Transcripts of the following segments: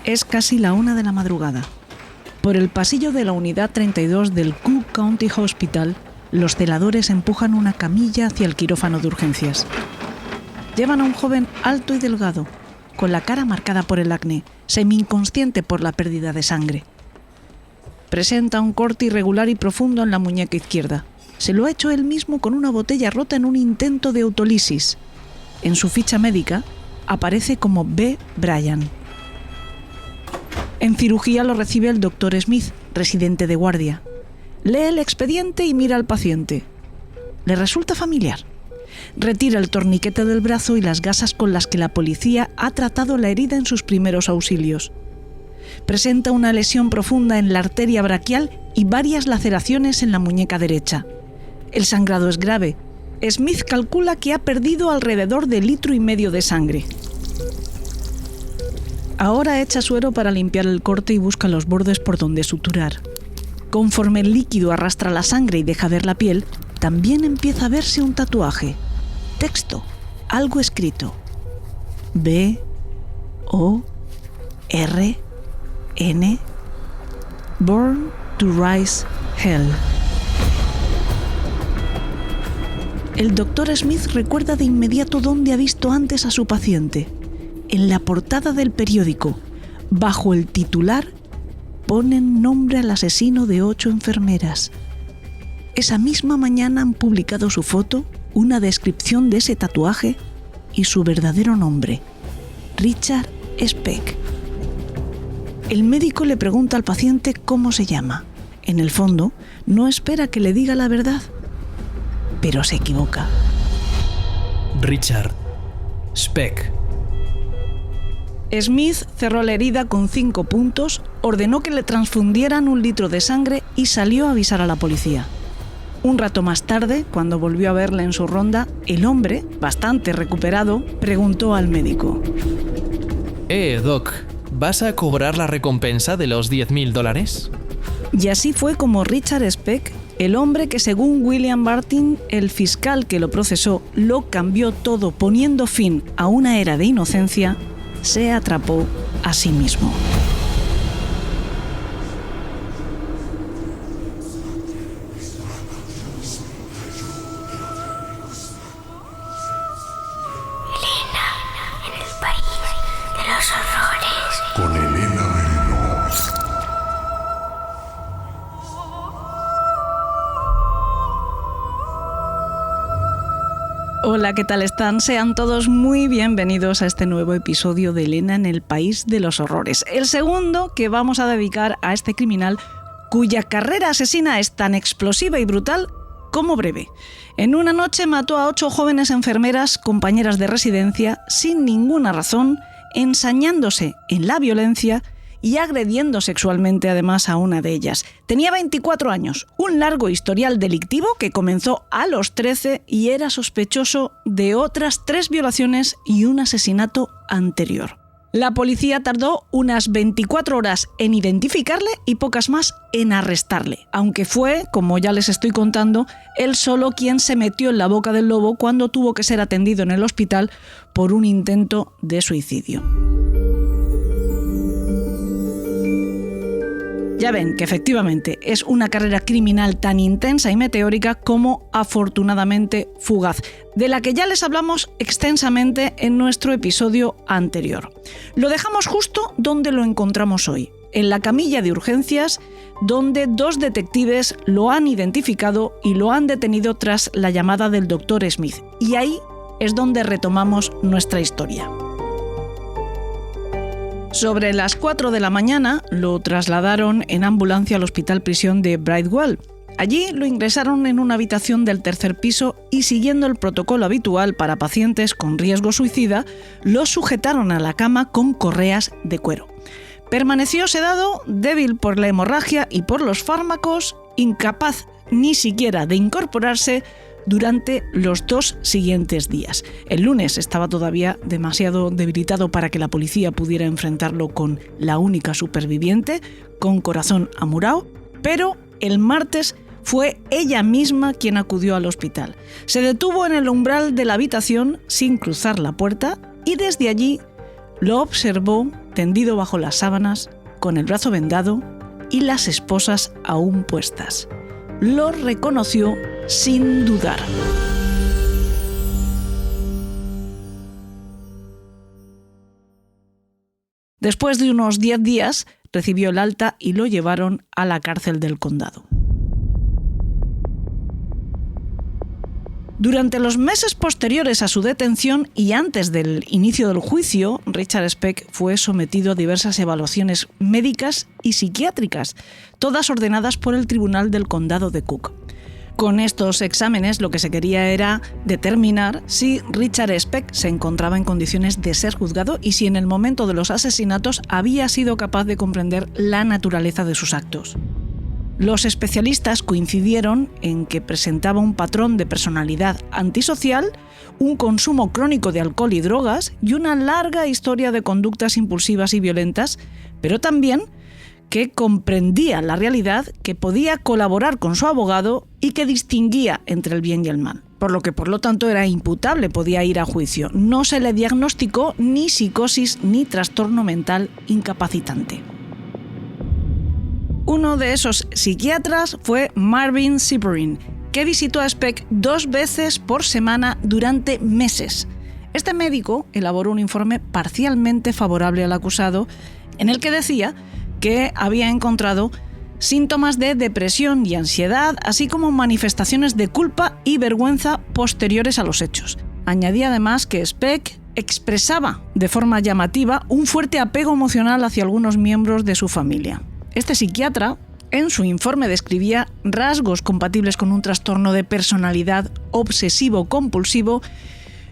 Es casi la 1 de la madrugada. Por el pasillo de la unidad 32 del Cook County Hospital, los celadores empujan una camilla hacia el quirófano de urgencias. Llevan a un joven alto y delgado, con la cara marcada por el acné, semi-inconsciente por la pérdida de sangre. Presenta un corte irregular y profundo en la muñeca izquierda. Se lo ha hecho él mismo con una botella rota en un intento de autolisis. En su ficha médica aparece como B. Bryan. En cirugía lo recibe el Dr. Smith, residente de guardia. Lee el expediente y mira al paciente. Le resulta familiar. Retira el torniquete del brazo y las gasas con las que la policía ha tratado la herida en sus primeros auxilios. Presenta una lesión profunda en la arteria braquial y varias laceraciones en la muñeca derecha. El sangrado es grave. Smith calcula que ha perdido alrededor de 1,5 litros de sangre. Ahora echa suero para limpiar el corte y busca los bordes por donde suturar. Conforme el líquido arrastra la sangre y deja ver la piel, también empieza a verse un tatuaje. Texto, algo escrito. B, O, R, N, Born to Rise Hell. El Dr. Smith recuerda de inmediato dónde ha visto antes a su paciente. En la portada del periódico, bajo el titular, ponen nombre al asesino de 8 enfermeras. Esa misma mañana han publicado su foto, una descripción de ese tatuaje y su verdadero nombre, Richard Speck. El médico le pregunta al paciente cómo se llama. En el fondo, no espera que le diga la verdad, pero se equivoca. Richard Speck. Smith cerró la herida con 5 puntos, ordenó que le transfundieran 1 litro de sangre y salió a avisar a la policía. Un rato más tarde, cuando volvió a verle en su ronda, el hombre, bastante recuperado, preguntó al médico: Doc, ¿vas a cobrar la recompensa de los $10,000? Y así fue como Richard Speck, el hombre que según William Martin, el fiscal que lo procesó, lo cambió todo poniendo fin a una era de inocencia, se atrapó a sí mismo. Elena en el país de los horrores. Con Elena Merino. Hola, ¿qué tal están? Sean todos muy bienvenidos a este nuevo episodio de Elena en el País de los Horrores. El segundo que vamos a dedicar a este criminal cuya carrera asesina es tan explosiva y brutal como breve. En una noche mató a 8 jóvenes enfermeras, compañeras de residencia, sin ninguna razón, ensañándose en la violencia y agrediendo sexualmente además a una de ellas. Tenía 24 años, un largo historial delictivo que comenzó a los 13 y era sospechoso de otras 3 violaciones y un asesinato anterior. La policía tardó unas 24 horas en identificarle y pocas más en arrestarle, aunque fue, como ya les estoy contando, él solo quien se metió en la boca del lobo cuando tuvo que ser atendido en el hospital por un intento de suicidio. Ya ven que efectivamente es una carrera criminal tan intensa y meteórica como afortunadamente fugaz, de la que ya les hablamos extensamente en nuestro episodio anterior. Lo dejamos justo donde lo encontramos hoy, en la camilla de urgencias, donde 2 detectives lo han identificado y lo han detenido tras la llamada del Dr. Smith. Y ahí es donde retomamos nuestra historia. Sobre las 4 de la mañana lo trasladaron en ambulancia al hospital prisión de Bridewell. Allí lo ingresaron en una habitación del 3er piso y, siguiendo el protocolo habitual para pacientes con riesgo suicida, lo sujetaron a la cama con correas de cuero. Permaneció sedado, débil por la hemorragia y por los fármacos, incapaz ni siquiera de incorporarse durante los 2 siguientes días. El lunes estaba todavía demasiado debilitado para que la policía pudiera enfrentarlo con la única superviviente, con corazón amurao, pero el martes fue ella misma quien acudió al hospital. Se detuvo en el umbral de la habitación sin cruzar la puerta y desde allí lo observó tendido bajo las sábanas, con el brazo vendado y las esposas aún puestas. Lo reconoció sin dudar. Después de unos 10 días, recibió el alta y lo llevaron a la cárcel del condado. Durante los meses posteriores a su detención y antes del inicio del juicio, Richard Speck fue sometido a diversas evaluaciones médicas y psiquiátricas, todas ordenadas por el Tribunal del Condado de Cook. Con estos exámenes lo que se quería era determinar si Richard Speck se encontraba en condiciones de ser juzgado y si en el momento de los asesinatos había sido capaz de comprender la naturaleza de sus actos. Los especialistas coincidieron en que presentaba un patrón de personalidad antisocial, un consumo crónico de alcohol y drogas y una larga historia de conductas impulsivas y violentas, pero también que comprendía la realidad, que podía colaborar con su abogado y que distinguía entre el bien y el mal. Por lo que, por lo tanto, era imputable, podía ir a juicio. No se le diagnosticó ni psicosis ni trastorno mental incapacitante. Uno de esos psiquiatras fue Marvin Siperin, que visitó a Speck 2 veces por semana durante meses. Este médico elaboró un informe parcialmente favorable al acusado, en el que decía que había encontrado síntomas de depresión y ansiedad, así como manifestaciones de culpa y vergüenza posteriores a los hechos. Añadía además que Speck expresaba de forma llamativa un fuerte apego emocional hacia algunos miembros de su familia. Este psiquiatra, en su informe, describía rasgos compatibles con un trastorno de personalidad obsesivo-compulsivo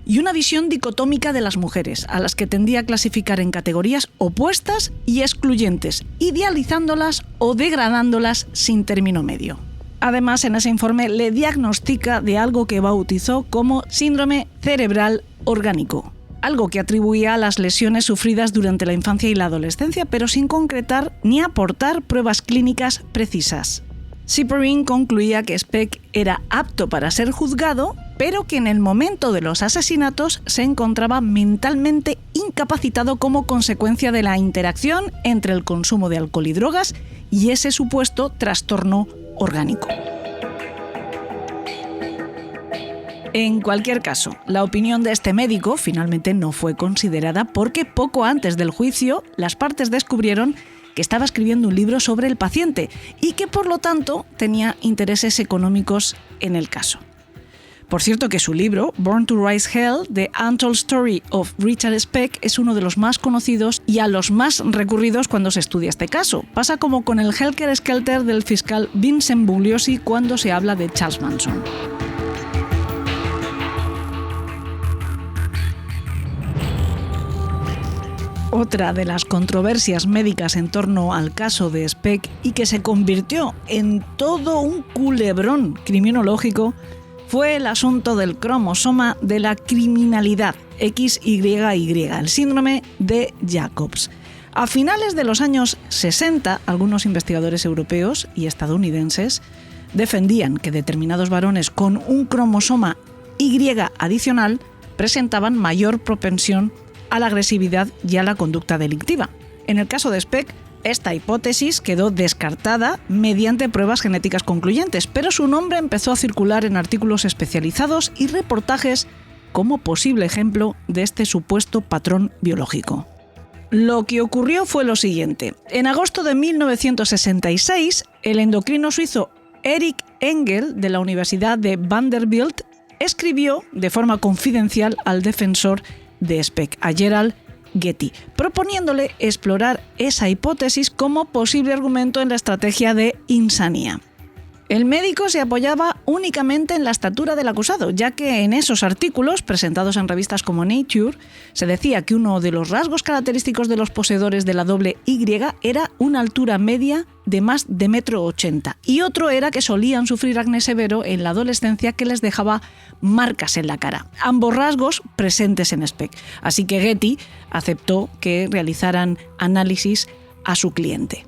y una visión dicotómica de las mujeres, a las que tendía a clasificar en categorías opuestas y excluyentes, idealizándolas o degradándolas sin término medio. Además, en ese informe le diagnostica de algo que bautizó como síndrome cerebral orgánico, algo que atribuía a las lesiones sufridas durante la infancia y la adolescencia, pero sin concretar ni aportar pruebas clínicas precisas. Siperin concluía que Speck era apto para ser juzgado, pero que en el momento de los asesinatos se encontraba mentalmente incapacitado como consecuencia de la interacción entre el consumo de alcohol y drogas y ese supuesto trastorno orgánico. En cualquier caso, la opinión de este médico finalmente no fue considerada porque poco antes del juicio las partes descubrieron que estaba escribiendo un libro sobre el paciente y que por lo tanto tenía intereses económicos en el caso. Por cierto que su libro, Born to Rise Hell, The Untold Story of Richard Speck, es uno de los más conocidos y a los más recurridos cuando se estudia este caso. Pasa como con el Helter Skelter del fiscal Vincent Bugliosi cuando se habla de Charles Manson. Otra de las controversias médicas en torno al caso de Speck y que se convirtió en todo un culebrón criminológico fue el asunto del cromosoma de la criminalidad, XYY, el síndrome de Jacobs. A finales de los años 60, algunos investigadores europeos y estadounidenses defendían que determinados varones con un cromosoma Y adicional presentaban mayor propensión a la agresividad y a la conducta delictiva. En el caso de Speck, esta hipótesis quedó descartada mediante pruebas genéticas concluyentes, pero su nombre empezó a circular en artículos especializados y reportajes como posible ejemplo de este supuesto patrón biológico. Lo que ocurrió fue lo siguiente. En agosto de 1966, el endocrino suizo Eric Engel, de la Universidad de Vanderbilt, escribió de forma confidencial al defensor de Speck, a Gerald Getty, proponiéndole explorar esa hipótesis como posible argumento en la estrategia de Insania. El médico se apoyaba únicamente en la estatura del acusado, ya que en esos artículos, presentados en revistas como Nature, se decía que uno de los rasgos característicos de los poseedores de la doble Y era una altura media de más de 1,80 m, y otro era que solían sufrir acné severo en la adolescencia que les dejaba marcas en la cara, ambos rasgos presentes en Speck. Así que Getty aceptó que realizaran análisis a su cliente.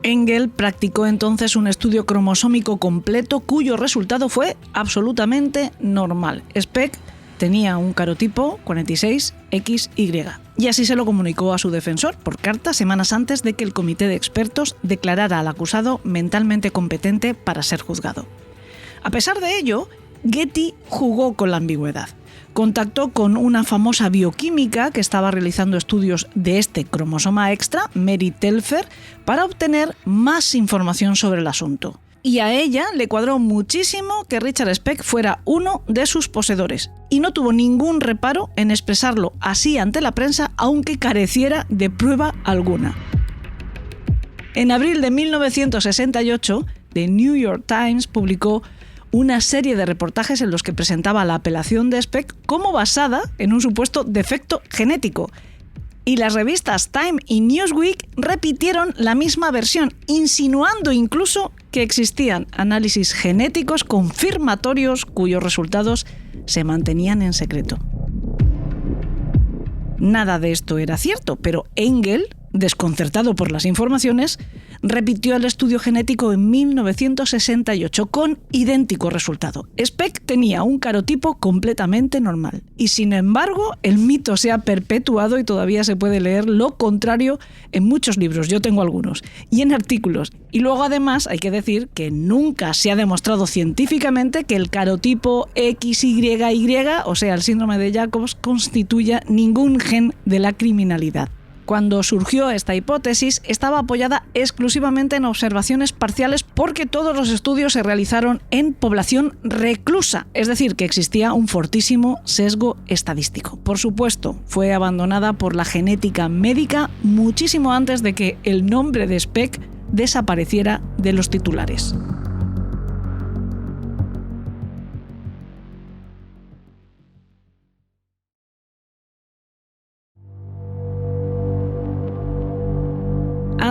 Engel practicó entonces un estudio cromosómico completo cuyo resultado fue absolutamente normal. Speck tenía un carotipo 46XY. Y así se lo comunicó a su defensor por carta semanas antes de que el comité de expertos declarara al acusado mentalmente competente para ser juzgado. A pesar de ello, Getty jugó con la ambigüedad. Contactó con una famosa bioquímica que estaba realizando estudios de este cromosoma extra, Mary Telfer, para obtener más información sobre el asunto. Y a ella le cuadró muchísimo que Richard Speck fuera uno de sus poseedores, y no tuvo ningún reparo en expresarlo así ante la prensa, aunque careciera de prueba alguna. En abril de 1968, The New York Times publicó una serie de reportajes en los que presentaba la apelación de Speck como basada en un supuesto defecto genético. Y las revistas Time y Newsweek repitieron la misma versión, insinuando incluso que existían análisis genéticos confirmatorios cuyos resultados se mantenían en secreto. Nada de esto era cierto, pero Engel, desconcertado por las informaciones, repitió el estudio genético en 1968 con idéntico resultado. Speck tenía un carotipo completamente normal y, sin embargo, el mito se ha perpetuado y todavía se puede leer lo contrario en muchos libros, yo tengo algunos, y en artículos. Y luego, además, hay que decir que nunca se ha demostrado científicamente que el carotipo XYY, o sea, el síndrome de Jacobs, constituya ningún gen de la criminalidad. Cuando surgió esta hipótesis, estaba apoyada exclusivamente en observaciones parciales porque todos los estudios se realizaron en población reclusa, es decir, que existía un fortísimo sesgo estadístico. Por supuesto, fue abandonada por la genética médica muchísimo antes de que el nombre de Speck desapareciera de los titulares.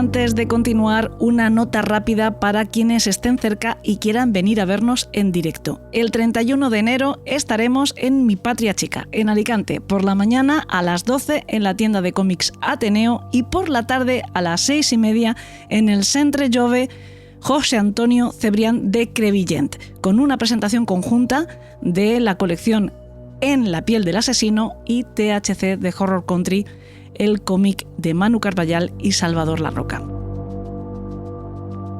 Antes de continuar, una nota rápida para quienes estén cerca y quieran venir a vernos en directo. El 31 de enero estaremos en Mi Patria Chica, en Alicante, por la mañana a las 12 en la tienda de cómics Ateneo y por la tarde a las 6:30 en el Centre Jove José Antonio Cebrián de Crevillent, con una presentación conjunta de la colección En la piel del asesino y THC de Horror Country, el cómic de Manu Carballal y Salvador Larroca.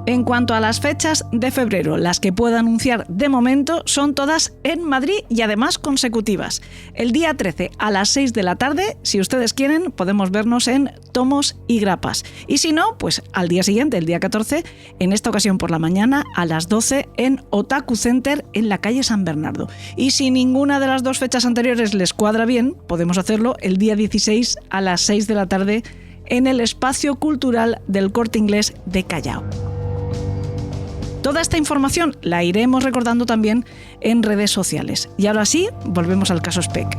En cuanto a las fechas de febrero, las que puedo anunciar de momento son todas en Madrid y además consecutivas. El día 13 a las 6 de la tarde, si ustedes quieren, podemos vernos en Tomos y Grapas. Y si no, pues al día siguiente, el día 14, en esta ocasión por la mañana a las 12 en Otaku Center en la calle San Bernardo. Y si ninguna de las dos fechas anteriores les cuadra bien, podemos hacerlo el día 16 a las 6 de la tarde en el Espacio Cultural del Corte Inglés de Callao. Toda esta información la iremos recordando también en redes sociales. Y ahora sí, volvemos al caso Speck.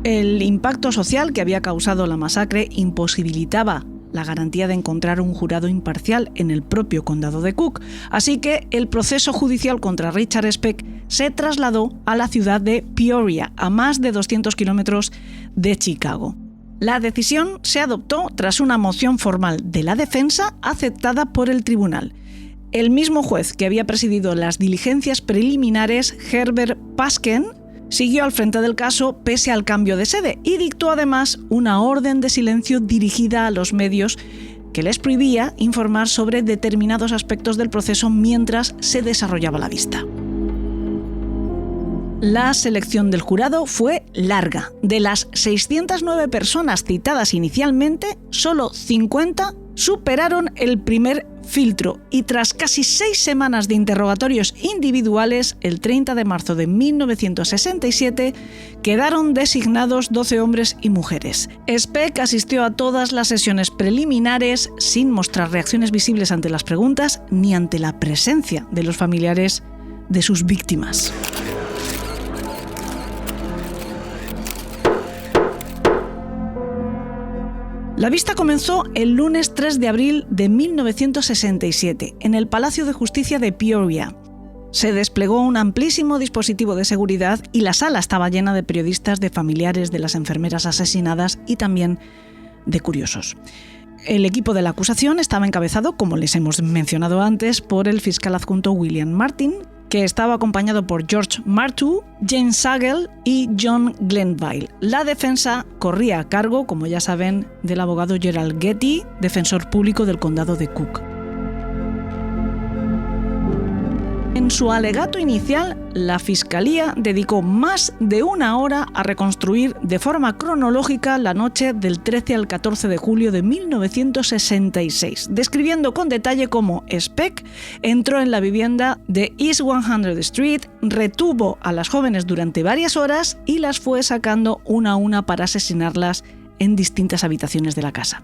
El impacto social que había causado la masacre imposibilitaba la garantía de encontrar un jurado imparcial en el propio condado de Cook, así que el proceso judicial contra Richard Speck se trasladó a la ciudad de Peoria, a más de 200 kilómetros de Chicago. La decisión se adoptó tras una moción formal de la defensa aceptada por el tribunal. El mismo juez que había presidido las diligencias preliminares, Herbert Pasken, siguió al frente del caso pese al cambio de sede y dictó además una orden de silencio dirigida a los medios que les prohibía informar sobre determinados aspectos del proceso mientras se desarrollaba la vista. La selección del jurado fue larga. De las 609 personas citadas inicialmente, solo 50 superaron el primer filtro y tras casi 6 semanas de interrogatorios individuales, el 30 de marzo de 1967, quedaron designados 12 hombres y mujeres. Speck asistió a todas las sesiones preliminares sin mostrar reacciones visibles ante las preguntas ni ante la presencia de los familiares de sus víctimas. La vista comenzó el lunes 3 de abril de 1967 en el Palacio de Justicia de Peoria. Se desplegó un amplísimo dispositivo de seguridad y la sala estaba llena de periodistas, de familiares de las enfermeras asesinadas y también de curiosos. El equipo de la acusación estaba encabezado, como les hemos mencionado antes, por el fiscal adjunto William Martin, que estaba acompañado por George Martu, James Sagel y John Glenville. La defensa corría a cargo, como ya saben, del abogado Gerald Getty, defensor público del condado de Cook. En su alegato inicial, la Fiscalía dedicó más de una hora a reconstruir de forma cronológica la noche del 13 al 14 de julio de 1966, describiendo con detalle cómo Speck entró en la vivienda de East 100th Street, retuvo a las jóvenes durante varias horas y las fue sacando una a una para asesinarlas en distintas habitaciones de la casa.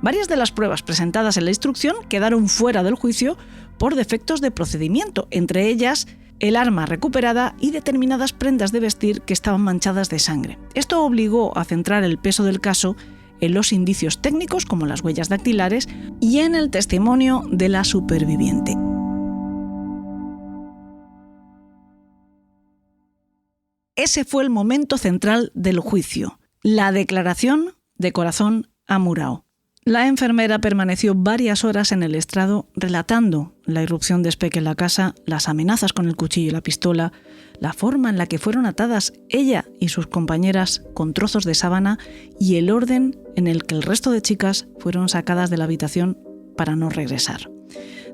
Varias de las pruebas presentadas en la instrucción quedaron fuera del juicio por defectos de procedimiento, entre ellas el arma recuperada y determinadas prendas de vestir que estaban manchadas de sangre. Esto obligó a centrar el peso del caso en los indicios técnicos, como las huellas dactilares, y en el testimonio de la superviviente. Ese fue el momento central del juicio, la declaración de corazón a Murao. La enfermera permaneció varias horas en el estrado relatando la irrupción de Speck en la casa, las amenazas con el cuchillo y la pistola, la forma en la que fueron atadas ella y sus compañeras con trozos de sábana y el orden en el que el resto de chicas fueron sacadas de la habitación para no regresar.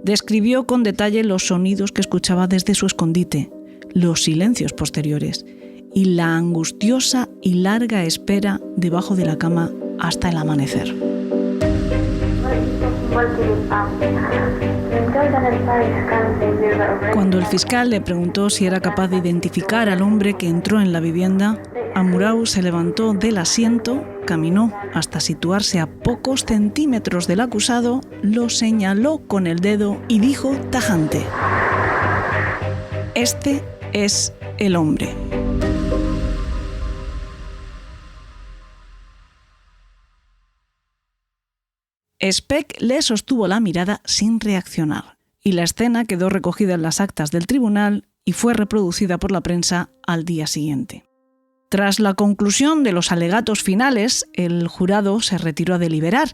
Describió con detalle los sonidos que escuchaba desde su escondite, los silencios posteriores y la angustiosa y larga espera debajo de la cama hasta el amanecer. Cuando el fiscal le preguntó si era capaz de identificar al hombre que entró en la vivienda, Amurao se levantó del asiento, caminó hasta situarse a pocos centímetros del acusado, lo señaló con el dedo y dijo tajante: "Este es el hombre". Speck le sostuvo la mirada sin reaccionar, y la escena quedó recogida en las actas del tribunal y fue reproducida por la prensa al día siguiente. Tras la conclusión de los alegatos finales, el jurado se retiró a deliberar.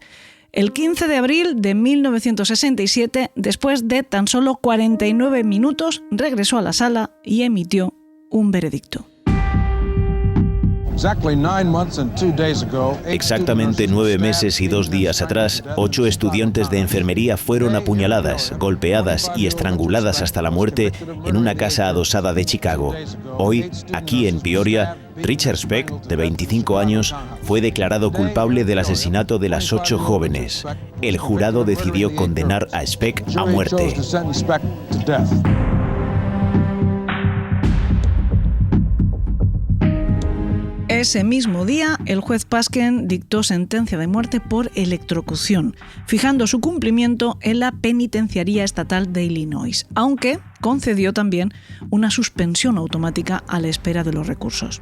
El 15 de abril de 1967, después de tan solo 49 minutos, regresó a la sala y emitió un veredicto. Exactamente 9 meses y 2 días atrás, 8 estudiantes de enfermería fueron apuñaladas, golpeadas y estranguladas hasta la muerte en una casa adosada de Chicago. Hoy, aquí en Peoria, Richard Speck, de 25 años, fue declarado culpable del asesinato de las 8 jóvenes. El jurado decidió condenar a Speck a muerte. Ese mismo día, el juez Pasken dictó sentencia de muerte por electrocución, fijando su cumplimiento en la Penitenciaría Estatal de Illinois, aunque concedió también una suspensión automática a la espera de los recursos.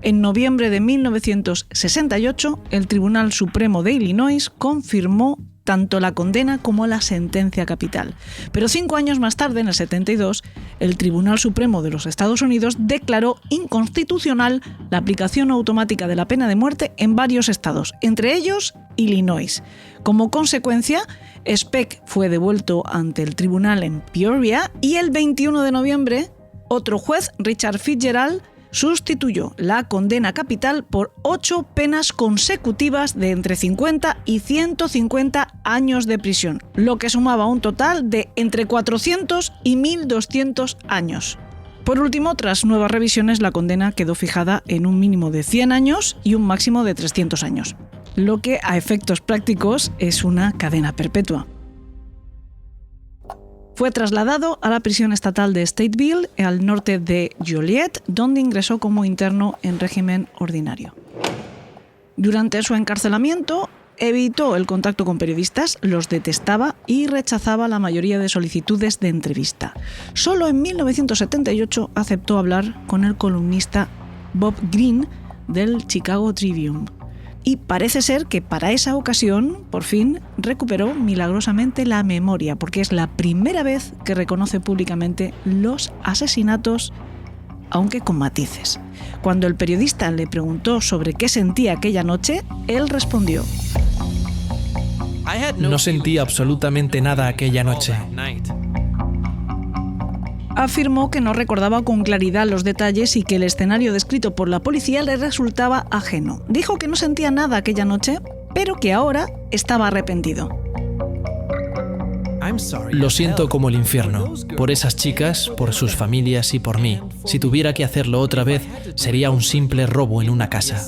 En noviembre de 1968, el Tribunal Supremo de Illinois confirmó tanto la condena como la sentencia capital. Pero 5 años más tarde, en el 72, el Tribunal Supremo de los Estados Unidos declaró inconstitucional la aplicación automática de la pena de muerte en varios estados, entre ellos Illinois. Como consecuencia, Speck fue devuelto ante el tribunal en Peoria y el 21 de noviembre, otro juez, Richard Fitzgerald, sustituyó la condena capital por 8 penas consecutivas de entre 50 y 150 años de prisión, lo que sumaba un total de entre 400 y 1.200 años. Por último, tras nuevas revisiones, la condena quedó fijada en un mínimo de 100 años y un máximo de 300 años, lo que a efectos prácticos es una cadena perpetua. Fue trasladado a la prisión estatal de Stateville, al norte de Joliet, donde ingresó como interno en régimen ordinario. Durante su encarcelamiento, evitó el contacto con periodistas, los detestaba y rechazaba la mayoría de solicitudes de entrevista. Solo en 1978 aceptó hablar con el columnista Bob Greene del Chicago Tribune. Y parece ser que para esa ocasión, por fin, recuperó milagrosamente la memoria, porque es la primera vez que reconoce públicamente los asesinatos, aunque con matices. Cuando el periodista le preguntó sobre qué sentía aquella noche, él respondió: No sentí absolutamente nada aquella noche. Afirmó que no recordaba con claridad los detalles y que el escenario descrito por la policía le resultaba ajeno. Dijo que no sentía nada aquella noche, pero que ahora estaba arrepentido. Lo siento como el infierno, por esas chicas, por sus familias y por mí. Si tuviera que hacerlo otra vez, sería un simple robo en una casa.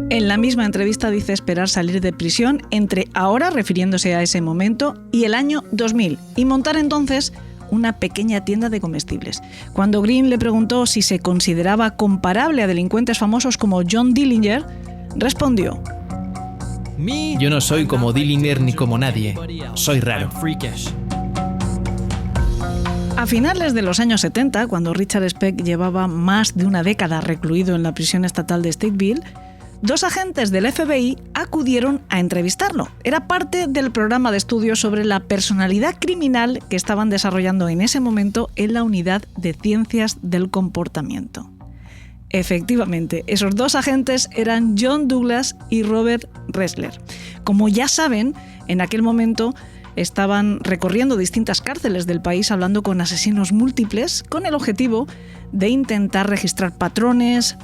En la misma entrevista dice esperar salir de prisión entre ahora, refiriéndose a ese momento, y el año 2000, y montar entonces una pequeña tienda de comestibles. Cuando Green le preguntó si se consideraba comparable a delincuentes famosos como John Dillinger, respondió: Yo no soy como Dillinger ni como nadie. Soy raro. A finales de los años 70, cuando Richard Speck llevaba más de una década recluido en la prisión estatal de Stateville, 2 agentes del FBI acudieron a entrevistarlo. Era parte del programa de estudios sobre la personalidad criminal que estaban desarrollando en ese momento en la Unidad de Ciencias del Comportamiento. Efectivamente, esos 2 agentes eran John Douglas y Robert Ressler. Como ya saben, en aquel momento estaban recorriendo distintas cárceles del país hablando con asesinos múltiples con el objetivo de intentar registrar patrones,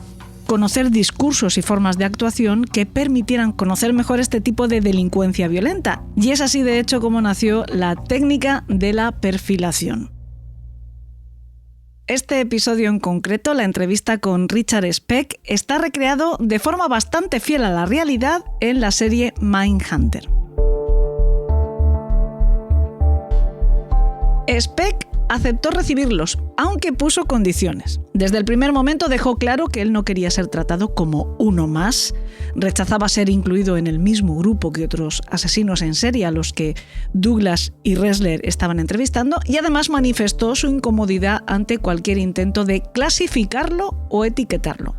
conocer discursos y formas de actuación que permitieran conocer mejor este tipo de delincuencia violenta. Y es así, de hecho, como nació la técnica de la perfilación. Este episodio en concreto, la entrevista con Richard Speck, está recreado de forma bastante fiel a la realidad en la serie Mindhunter. Speck aceptó recibirlos, aunque puso condiciones. Desde el primer momento dejó claro que él no quería ser tratado como uno más, rechazaba ser incluido en el mismo grupo que otros asesinos en serie a los que Douglas y Ressler estaban entrevistando, y además manifestó su incomodidad ante cualquier intento de clasificarlo o etiquetarlo.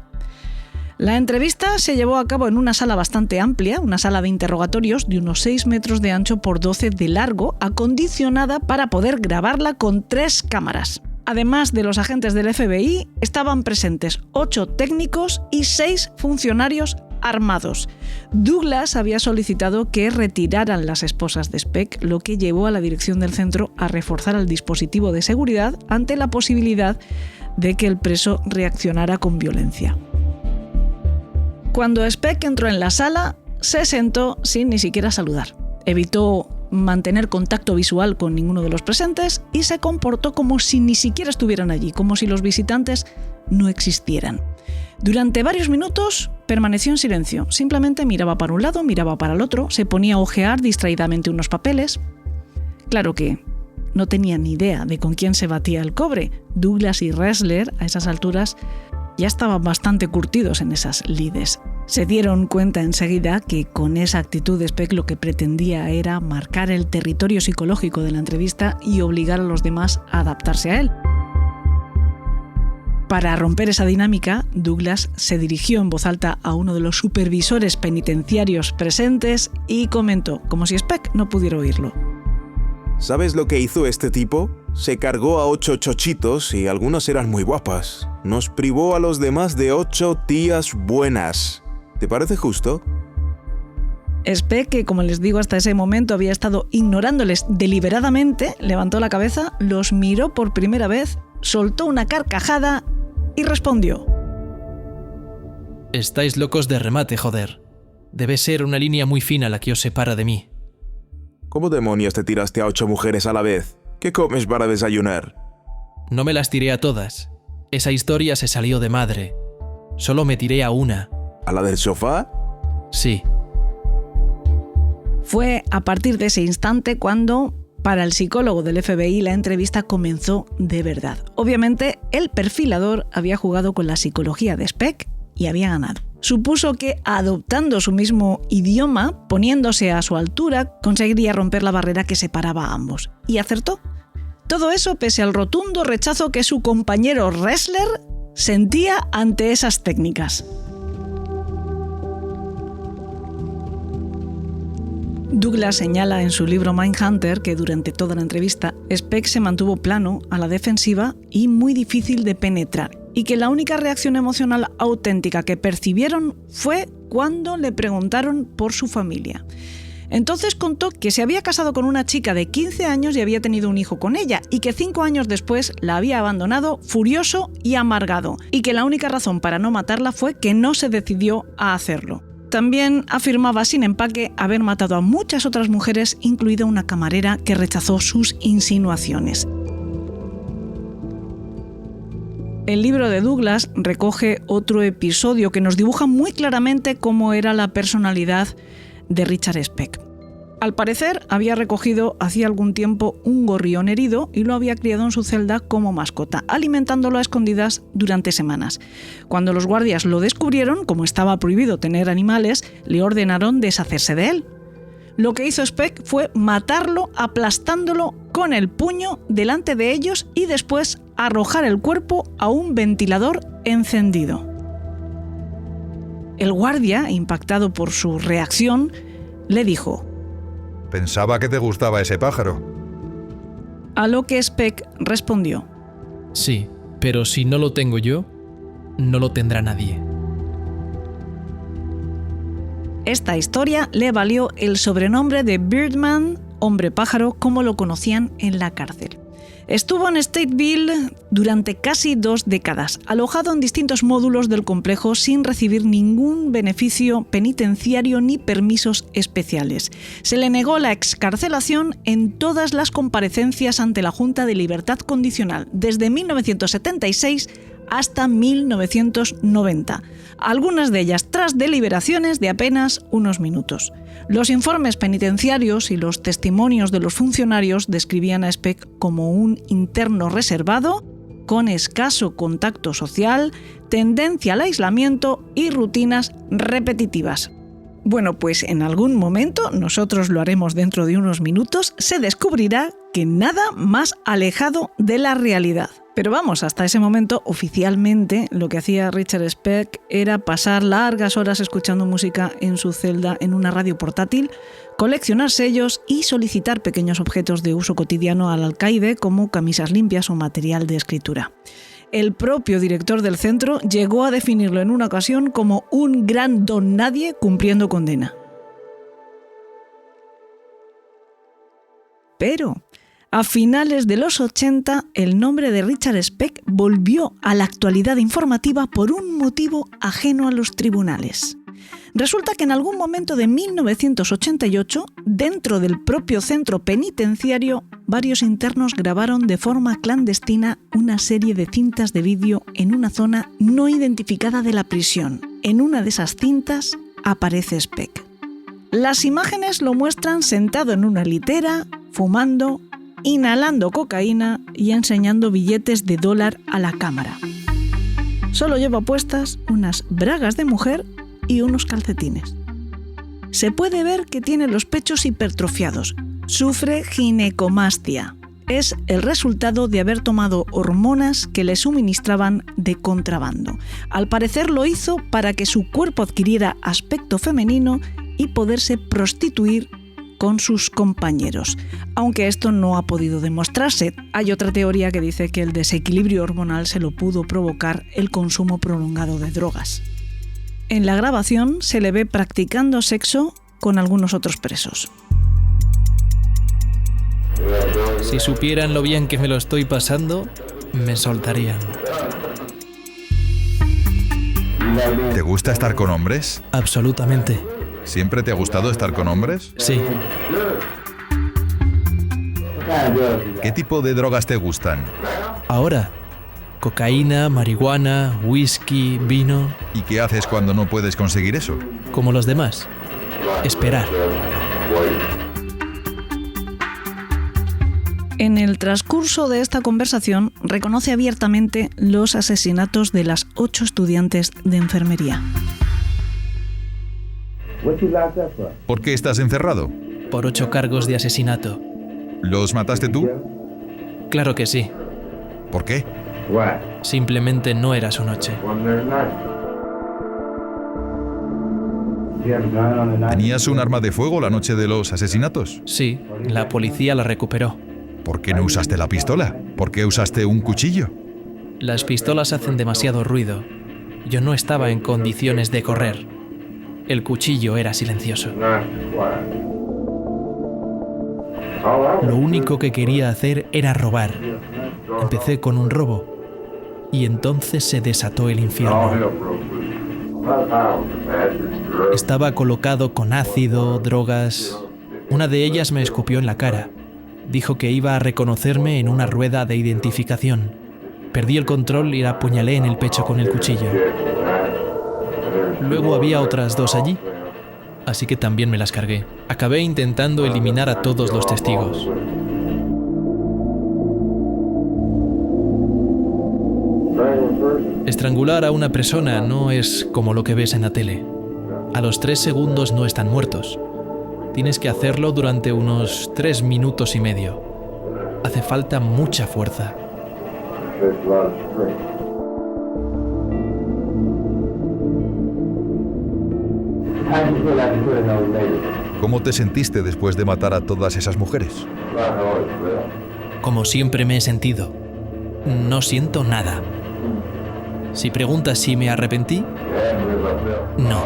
La entrevista se llevó a cabo en una sala bastante amplia, una sala de interrogatorios de unos 6 metros de ancho por 12 de largo, acondicionada para poder grabarla con 3 cámaras. Además de los agentes del FBI, estaban presentes 8 técnicos y 6 funcionarios armados. Douglas había solicitado que retiraran las esposas de Speck, lo que llevó a la dirección del centro a reforzar el dispositivo de seguridad ante la posibilidad de que el preso reaccionara con violencia. Cuando Speck entró en la sala, se sentó sin ni siquiera saludar. Evitó mantener contacto visual con ninguno de los presentes y se comportó como si ni siquiera estuvieran allí, como si los visitantes no existieran. Durante varios minutos permaneció en silencio. Simplemente miraba para un lado, miraba para el otro, se ponía a hojear distraídamente unos papeles. Claro que no tenía ni idea de con quién se batía el cobre. Douglas y Ressler, a esas alturas, ya estaban bastante curtidos en esas lides. Se dieron cuenta enseguida que con esa actitud Speck lo que pretendía era marcar el territorio psicológico de la entrevista y obligar a los demás a adaptarse a él. Para romper esa dinámica, Douglas se dirigió en voz alta a uno de los supervisores penitenciarios presentes y comentó, como si Speck no pudiera oírlo: ¿Sabes lo que hizo este tipo? Se cargó a 8 chochitos y algunas eran muy guapas. Nos privó a los demás de 8 tías buenas. ¿Te parece justo? Speck, que como les digo hasta ese momento había estado ignorándoles deliberadamente, levantó la cabeza, los miró por primera vez, soltó una carcajada y respondió: Estáis locos de remate, joder. Debe ser una línea muy fina la que os separa de mí. ¿Cómo demonios te tiraste a 8 mujeres a la vez? ¿Qué comes para desayunar? No me las tiré a todas. Esa historia se salió de madre. Solo me tiré a una. ¿A la del sofá? Sí. Fue a partir de ese instante cuando, para el psicólogo del FBI, la entrevista comenzó de verdad. Obviamente, el perfilador había jugado con la psicología de Speck y había ganado. Supuso que, adoptando su mismo idioma, poniéndose a su altura, conseguiría romper la barrera que separaba a ambos. Y acertó. Todo eso pese al rotundo rechazo que su compañero Ressler sentía ante esas técnicas. Douglas señala en su libro Mindhunter que durante toda la entrevista Speck se mantuvo plano, a la defensiva y muy difícil de penetrar, y que la única reacción emocional auténtica que percibieron fue cuando le preguntaron por su familia. Entonces contó que se había casado con una chica de 15 años y había tenido un hijo con ella, y que 5 años después la había abandonado furioso y amargado, y que la única razón para no matarla fue que no se decidió a hacerlo. También afirmaba sin empaque haber matado a muchas otras mujeres, incluida una camarera que rechazó sus insinuaciones. El libro de Douglas recoge otro episodio que nos dibuja muy claramente cómo era la personalidad de Richard Speck. Al parecer, había recogido hacía algún tiempo un gorrión herido y lo había criado en su celda como mascota, alimentándolo a escondidas durante semanas. Cuando los guardias lo descubrieron, como estaba prohibido tener animales, le ordenaron deshacerse de él. Lo que hizo Speck fue matarlo aplastándolo con el puño delante de ellos y después arrojar el cuerpo a un ventilador encendido. El guardia, impactado por su reacción, le dijo: Pensaba que te gustaba ese pájaro. A lo que Speck respondió: Sí, pero si no lo tengo yo, no lo tendrá nadie. Esta historia le valió el sobrenombre de Birdman, hombre pájaro, como lo conocían en la cárcel. Estuvo en Stateville durante casi 2 décadas, alojado en distintos módulos del complejo sin recibir ningún beneficio penitenciario ni permisos especiales. Se le negó la excarcelación en todas las comparecencias ante la Junta de Libertad Condicional, desde 1976 hasta 1990, algunas de ellas tras deliberaciones de apenas unos minutos. Los informes penitenciarios y los testimonios de los funcionarios describían a Speck como un interno reservado, con escaso contacto social, tendencia al aislamiento y rutinas repetitivas. Bueno, pues en algún momento, nosotros lo haremos dentro de unos minutos, se descubrirá que nada más alejado de la realidad. Pero vamos, hasta ese momento, oficialmente, lo que hacía Richard Speck era pasar largas horas escuchando música en su celda en una radio portátil, coleccionar sellos y solicitar pequeños objetos de uso cotidiano al alcaide como camisas limpias o material de escritura. El propio director del centro llegó a definirlo en una ocasión como un gran don nadie cumpliendo condena. Pero a finales de los 80, el nombre de Richard Speck volvió a la actualidad informativa por un motivo ajeno a los tribunales. Resulta que en algún momento de 1988, dentro del propio centro penitenciario, varios internos grabaron de forma clandestina una serie de cintas de vídeo en una zona no identificada de la prisión. En una de esas cintas aparece Speck. Las imágenes lo muestran sentado en una litera, fumando, inhalando cocaína y enseñando billetes de $1 a la cámara. Solo lleva puestas unas bragas de mujer y unos calcetines. Se puede ver que tiene los pechos hipertrofiados. Sufre ginecomastia. Es el resultado de haber tomado hormonas que le suministraban de contrabando. Al parecer lo hizo para que su cuerpo adquiriera aspecto femenino y poderse prostituir con sus compañeros. Aunque esto no ha podido demostrarse, hay otra teoría que dice que el desequilibrio hormonal se lo pudo provocar el consumo prolongado de drogas. En la grabación se le ve practicando sexo con algunos otros presos. Si supieran lo bien que me lo estoy pasando, me soltarían. ¿Te gusta estar con hombres? Absolutamente. ¿Siempre te ha gustado estar con hombres? Sí. ¿Qué tipo de drogas te gustan? Ahora, cocaína, marihuana, whisky, vino. ¿Y qué haces cuando no puedes conseguir eso? Como los demás. Esperar. En el transcurso de esta conversación, reconoce abiertamente los asesinatos de las 8 estudiantes de enfermería. ¿Por qué estás encerrado? Por 8 cargos de asesinato. ¿Los mataste tú? Claro que sí. ¿Por qué? Simplemente no era su noche. ¿Tenías un arma de fuego la noche de los asesinatos? Sí, la policía la recuperó. ¿Por qué no usaste la pistola? ¿Por qué usaste un cuchillo? Las pistolas hacen demasiado ruido. Yo no estaba en condiciones de correr. El cuchillo era silencioso. Lo único que quería hacer era robar. Empecé con un robo. Y entonces se desató el infierno. Estaba colocado con ácido, drogas. Una de ellas me escupió en la cara. Dijo que iba a reconocerme en una rueda de identificación. Perdí el control y la apuñalé en el pecho con el cuchillo. Luego había otras dos allí, así que también me las cargué. Acabé intentando eliminar a todos los testigos. Estrangular a una persona no es como lo que ves en la tele. A los 3 segundos no están muertos. Tienes que hacerlo durante unos 3 minutos y medio. Hace falta mucha fuerza. ¿Cómo te sentiste después de matar a todas esas mujeres? Como siempre me he sentido. No siento nada. Si preguntas si me arrepentí, no.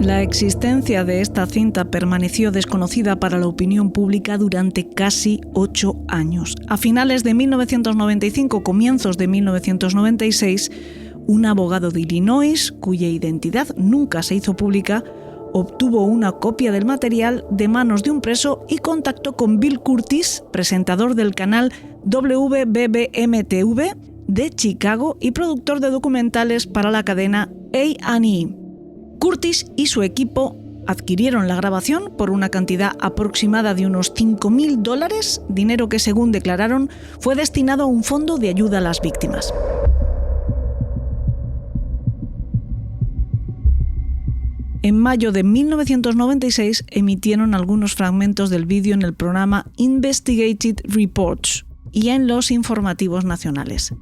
La existencia de esta cinta permaneció desconocida para la opinión pública durante casi 8 años. A finales de 1995, comienzos de 1996, un abogado de Illinois, cuya identidad nunca se hizo pública, obtuvo una copia del material de manos de un preso y contactó con Bill Kurtis, presentador del canal WBBM-TV de Chicago y productor de documentales para la cadena A&E. Kurtis y su equipo adquirieron la grabación por una cantidad aproximada de unos $5,000, dinero que, según declararon, fue destinado a un fondo de ayuda a las víctimas. En mayo de 1996 emitieron algunos fragmentos del vídeo en el programa Investigative Reports y en los informativos nacionales.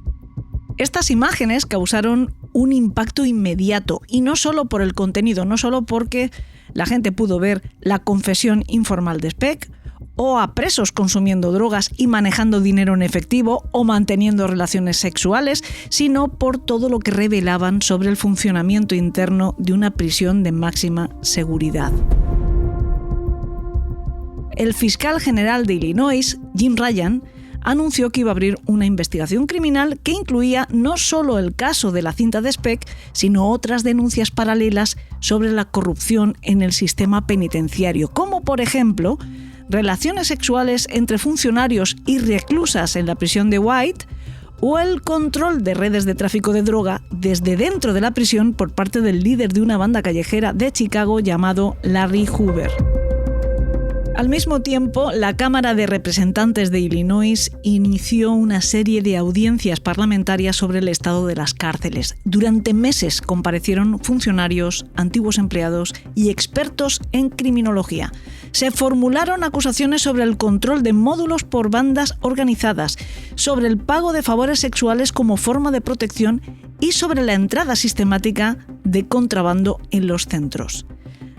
Estas imágenes causaron un impacto inmediato, y no solo por el contenido, no solo porque la gente pudo ver la confesión informal de Speck, o a presos consumiendo drogas y manejando dinero en efectivo o manteniendo relaciones sexuales, sino por todo lo que revelaban sobre el funcionamiento interno de una prisión de máxima seguridad. El fiscal general de Illinois, Jim Ryan, anunció que iba a abrir una investigación criminal que incluía no solo el caso de la cinta de Speck, sino otras denuncias paralelas sobre la corrupción en el sistema penitenciario, como por ejemplo relaciones sexuales entre funcionarios y reclusas en la prisión de White, o el control de redes de tráfico de droga desde dentro de la prisión por parte del líder de una banda callejera de Chicago llamado Larry Hoover. Al mismo tiempo, la Cámara de Representantes de Illinois inició una serie de audiencias parlamentarias sobre el estado de las cárceles. Durante meses comparecieron funcionarios, antiguos empleados y expertos en criminología. Se formularon acusaciones sobre el control de módulos por bandas organizadas, sobre el pago de favores sexuales como forma de protección y sobre la entrada sistemática de contrabando en los centros.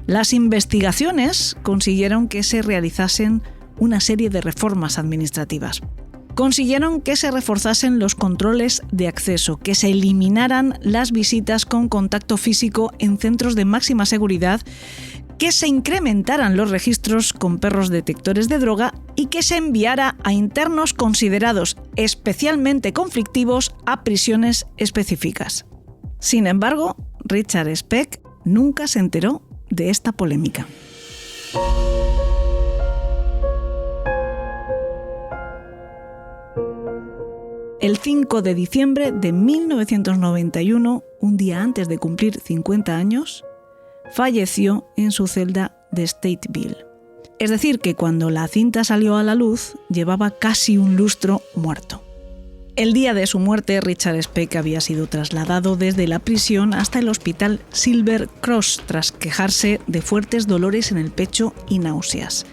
Las investigaciones consiguieron que se realizasen una serie de reformas administrativas. Consiguieron que se reforzasen los controles de acceso, que se eliminaran las visitas con contacto físico en centros de máxima seguridad, que se incrementaran los registros con perros detectores de droga y que se enviara a internos considerados especialmente conflictivos a prisiones específicas. Sin embargo, Richard Speck nunca se enteró de esta polémica. El 5 de diciembre de 1991, un día antes de cumplir 50 años, falleció en su celda de Stateville. Es decir, que cuando la cinta salió a la luz, llevaba casi un lustro muerto. El día de su muerte, Richard Speck había sido trasladado desde la prisión hasta el hospital Silver Cross tras quejarse de fuertes dolores en el pecho y náuseas.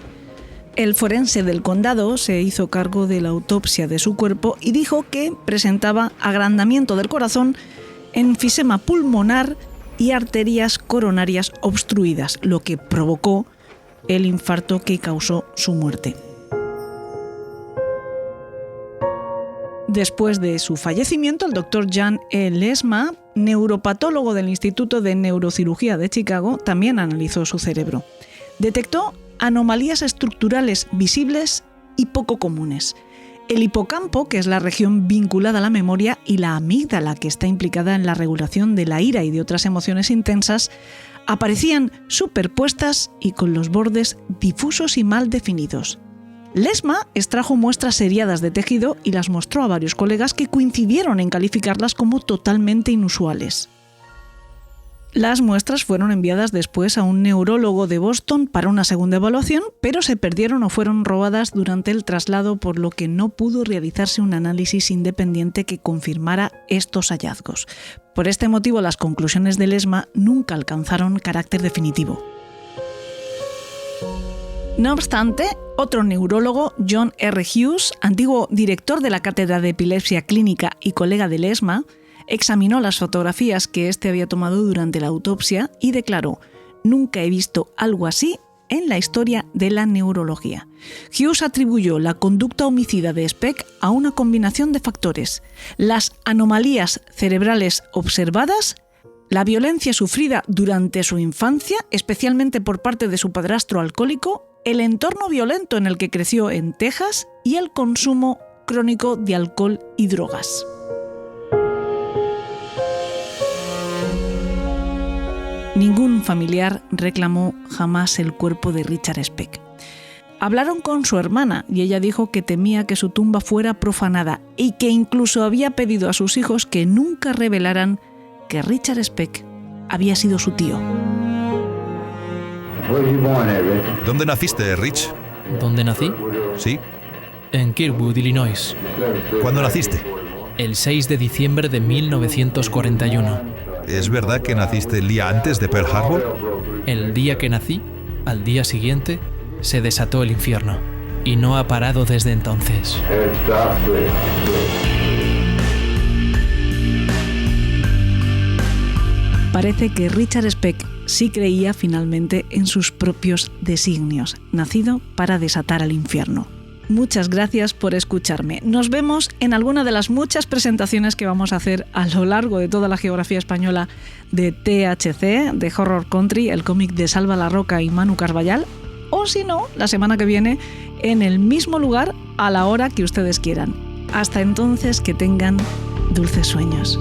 El forense del condado se hizo cargo de la autopsia de su cuerpo y dijo que presentaba agrandamiento del corazón, enfisema pulmonar y arterias coronarias obstruidas, lo que provocó el infarto que causó su muerte. Después de su fallecimiento, el doctor Jan E. Lesma, neuropatólogo del Instituto de Neurocirugía de Chicago, también analizó su cerebro. Detectó anomalías estructurales visibles y poco comunes. El hipocampo, que es la región vinculada a la memoria, y la amígdala, que está implicada en la regulación de la ira y de otras emociones intensas, aparecían superpuestas y con los bordes difusos y mal definidos. Lesma extrajo muestras seriadas de tejido y las mostró a varios colegas que coincidieron en calificarlas como totalmente inusuales. Las muestras fueron enviadas después a un neurólogo de Boston para una segunda evaluación, pero se perdieron o fueron robadas durante el traslado, por lo que no pudo realizarse un análisis independiente que confirmara estos hallazgos. Por este motivo, las conclusiones de Lesma nunca alcanzaron carácter definitivo. No obstante, otro neurólogo, John R. Hughes, antiguo director de la Cátedra de Epilepsia Clínica y colega de Lesma, examinó las fotografías que éste había tomado durante la autopsia y declaró: «Nunca he visto algo así en la historia de la neurología». Hughes atribuyó la conducta homicida de Speck a una combinación de factores: las anomalías cerebrales observadas, la violencia sufrida durante su infancia, especialmente por parte de su padrastro alcohólico, el entorno violento en el que creció en Texas y el consumo crónico de alcohol y drogas. Ningún familiar reclamó jamás el cuerpo de Richard Speck. Hablaron con su hermana y ella dijo que temía que su tumba fuera profanada y que incluso había pedido a sus hijos que nunca revelaran que Richard Speck había sido su tío. ¿Dónde naciste, Rich? ¿Dónde nací? Sí. En Kirkwood, Illinois. ¿Cuándo naciste? El 6 de diciembre de 1941. ¿Es verdad que naciste el día antes de Pearl Harbor? El día que nací, al día siguiente, se desató el infierno. Y no ha parado desde entonces. Parece que Richard Speck sí creía finalmente en sus propios designios, nacido para desatar el infierno. Muchas gracias por escucharme. Nos vemos en alguna de las muchas presentaciones que vamos a hacer a lo largo de toda la geografía española de THC, de Horror Country, el cómic de Salva La Roca y Manu Carballal, o si no, la semana que viene en el mismo lugar a la hora que ustedes quieran. Hasta entonces, que tengan dulces sueños.